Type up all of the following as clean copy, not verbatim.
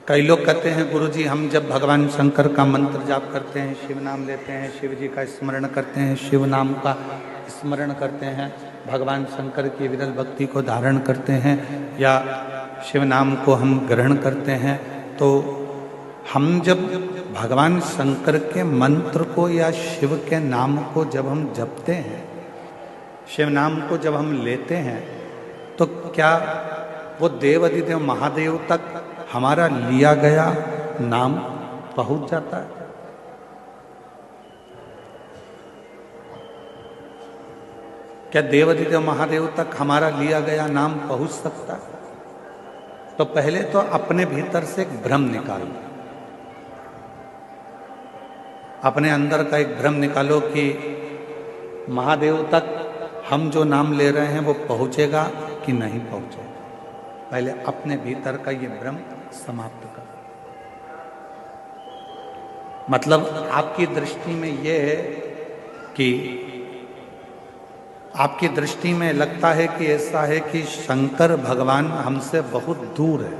कई लोग कहते हैं गुरुजी हम जब भगवान शंकर का मंत्र जाप करते हैं, शिव नाम लेते हैं, शिव जी का स्मरण करते हैं, शिव नाम का स्मरण करते हैं, भगवान शंकर की विरल भक्ति को धारण करते हैं या शिव नाम को हम ग्रहण करते हैं, तो हम जब भगवान शंकर के मंत्र को या शिव के नाम को जब हम जपते हैं, शिव नाम को जब हम लेते हैं, तो क्या वो देव अधिदेव महादेव तक हमारा लिया गया नाम पहुंच जाता है? क्या देव अधिदेव महादेव तक हमारा लिया गया नाम पहुंच सकता है? तो पहले तो अपने भीतर से एक भ्रम निकालो, अपने अंदर का एक भ्रम निकालो कि महादेव तक हम जो नाम ले रहे हैं वो पहुंचेगा कि नहीं पहुंचेगा। पहले अपने भीतर का ये भ्रम समाप्त करो। मतलब आपकी दृष्टि में ये है कि आपकी दृष्टि में लगता है कि ऐसा है कि शंकर भगवान हमसे बहुत दूर है,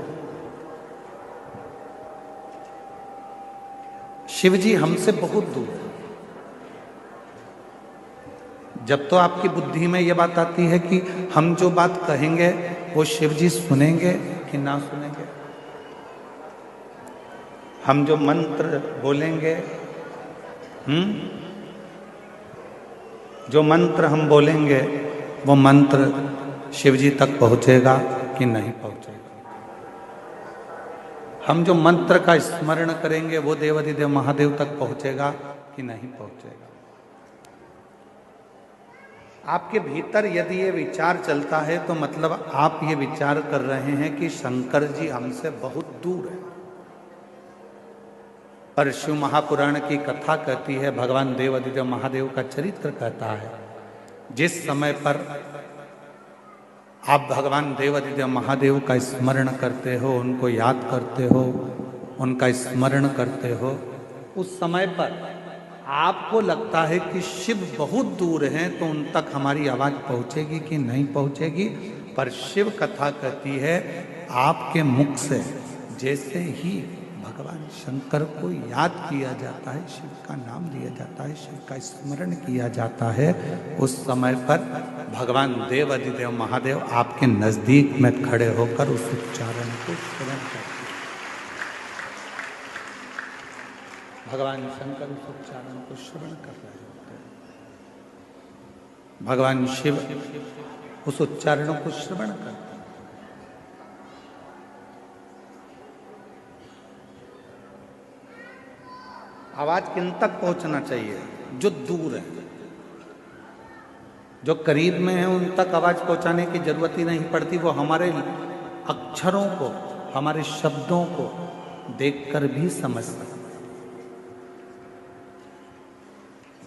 शिव जी हमसे बहुत दूर है। जब तो आपकी बुद्धि में यह बात आती है कि हम जो बात कहेंगे वो शिव जी सुनेंगे कि ना सुनेंगे, हम जो मंत्र बोलेंगे, जो मंत्र हम बोलेंगे वो मंत्र शिव जी तक पहुंचेगा कि नहीं पहुंचेगा, हम जो मंत्र का स्मरण करेंगे वो देवाधिदेव महादेव तक पहुंचेगा कि नहीं पहुंचेगा। आपके भीतर यदि ये विचार चलता है तो मतलब आप ये विचार कर रहे हैं कि शंकर जी हमसे बहुत दूर है। पर शिव महापुराण की कथा कहती है, भगवान देवाधिदेव महादेव का चरित्र कहता है, जिस समय पर आप भगवान देवाधिदेव महादेव का स्मरण करते हो, उनको याद करते हो, उनका स्मरण करते हो, उस समय पर आपको लगता है कि शिव बहुत दूर हैं, तो उन तक हमारी आवाज पहुंचेगी कि नहीं पहुंचेगी। पर शिव कथा कहती है आपके मुख से जैसे ही भगवान शंकर को याद किया जाता है, शिव का नाम लिया जाता है, शिव का स्मरण किया जाता है, उस समय पर भगवान देव अधिदेव महादेव आपके नजदीक में खड़े होकर उस उच्चारण को श्रवण करते हैं। भगवान शंकर उस उच्चारण को श्रवण कर रहे होते हैं, भगवान शिव उस उच्चारण को श्रवण करते हैं। आवाज किन तक पहुंचना चाहिए? जो दूर है, जो करीब में है उन तक आवाज पहुंचाने की जरूरत ही नहीं पड़ती, वो हमारे अक्षरों को, हमारे शब्दों को देखकर भी समझ सकते।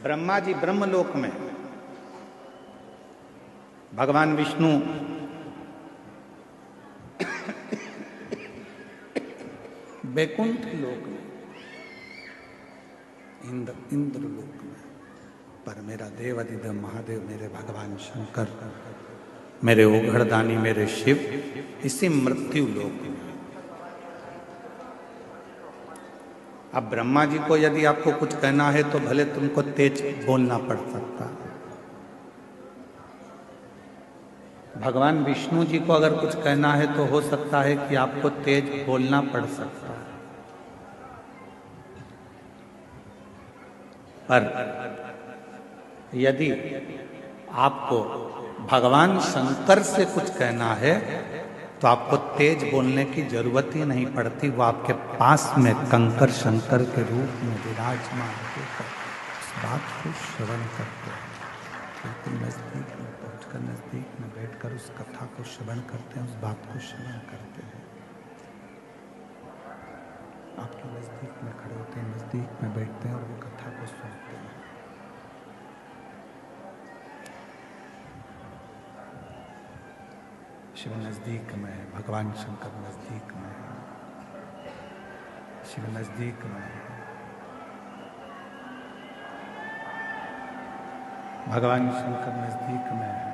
ब्रह्मा जी ब्रह्मलोक में, भगवान विष्णु वैकुंठ लोक में, इंद्र लोक में, पर मेरा देव अधिदेव महादेव, मेरे भगवान शंकर, मेरे ओघड़दानी, मेरे शिव इसी मृत्यु लोक में। अब ब्रह्मा जी को यदि आपको कुछ कहना है तो भले तुमको तेज बोलना पड़ सकता है, भगवान विष्णु जी को अगर कुछ कहना है तो हो सकता है कि आपको तेज बोलना पड़ सकता है, पर यदि आपको भगवान शंकर से कुछ कहना है तो आपको तेज बोलने की जरूरत ही नहीं पड़ती, वो आपके पास में कंकर शंकर के रूप में विराजमान होकर उस बात को श्रवण करते हैं। बिल्कुल नजदीक में पहुंचकर, नजदीक में बैठकर उस कथा को श्रवण करते हैं, उस बात को श्रवण करते हैं। आपके नजदीक में खड़े होते हैं, नजदीक में बैठते हैं और वो कथा को सुनते हैं। शिव नजदीक में है, भगवान शंकर नजदीक में है, शिव नजदीक में है, भगवान शंकर नजदीक में है,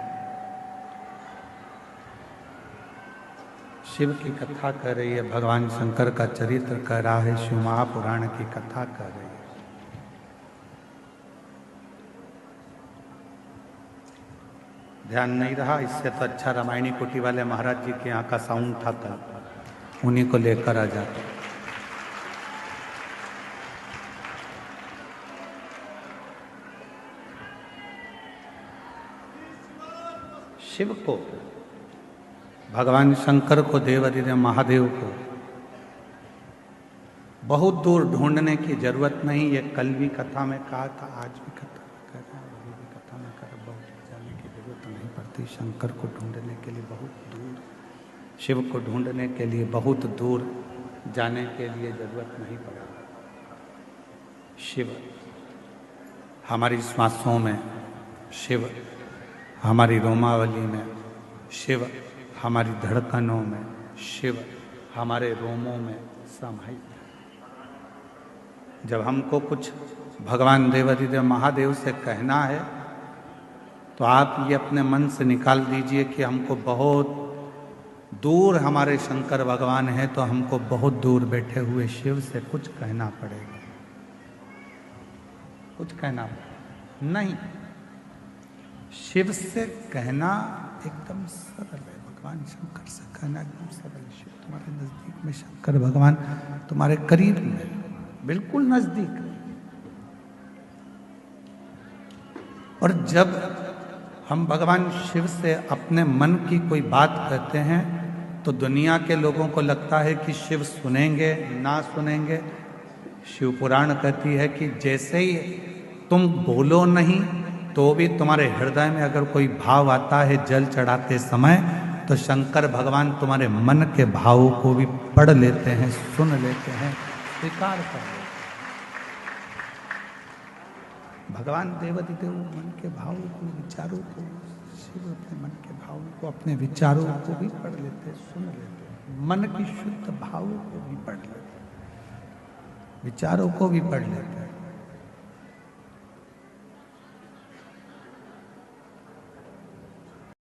शिव की कथा कर रही है, भगवान शंकर का चरित्र कह रहा है, शिव महापुराण की कथा कर रही है। ध्यान नहीं रहा, इससे तो अच्छा रामायणी कुटी वाले महाराज जी के यहाँ का साउंड था कल, उन्हीं को लेकर आ जाते। शिव को, भगवान शंकर को, देवादिदेव महादेव को बहुत दूर ढूंढने की जरूरत नहीं। ये कल भी कथा में कहा था, आज भी कथा में कह रहा है, अभी भी कथा में कह रहा, बहुत जाने की जरूरत नहीं पड़ती। शंकर को ढूंढने के लिए बहुत दूर, शिव को ढूंढने के लिए बहुत दूर जाने के लिए जरूरत नहीं पड़ा। शिव हमारी श्वासों में, शिव हमारी रोमावली में, शिव हमारी धड़कनों में, शिव हमारे रोमों में समाहित है। जब हमको कुछ भगवान देवादिदेव महादेव से कहना है तो आप ये अपने मन से निकाल दीजिए कि हमको बहुत दूर हमारे शंकर भगवान हैं, तो हमको बहुत दूर बैठे हुए शिव से कुछ कहना पड़ेगा। कुछ कहना नहीं, शिव से कहना एकदम सरल है। भगवान शंकर से कहना एकदम सरल है। शिव तुम्हारे नजदीक में, शंकर भगवान तुम्हारे करीब में, बिल्कुल नजदीक। और जब हम भगवान शिव से अपने मन की कोई बात कहते हैं तो दुनिया के लोगों को लगता है कि शिव सुनेंगे ना सुनेंगे। शिव पुराण कहती है कि जैसे ही तुम बोलो नहीं तो भी तुम्हारे हृदय में अगर कोई भाव आता है जल चढ़ाते समय, तो शंकर भगवान तुम्हारे मन के भाव को भी पढ़ लेते हैं, सुन लेते हैं, स्वीकार कर लेते हैं। भगवान देवादिदेव मन के भावों को, विचारों को, शिव अपने मन के भावों को, अपने विचारों को भी पढ़ लेते हैं, सुन लेते हैं। मन की शुद्ध भावों को भी पढ़ लेते हैं, विचारों को भी पढ़ लेते हैं।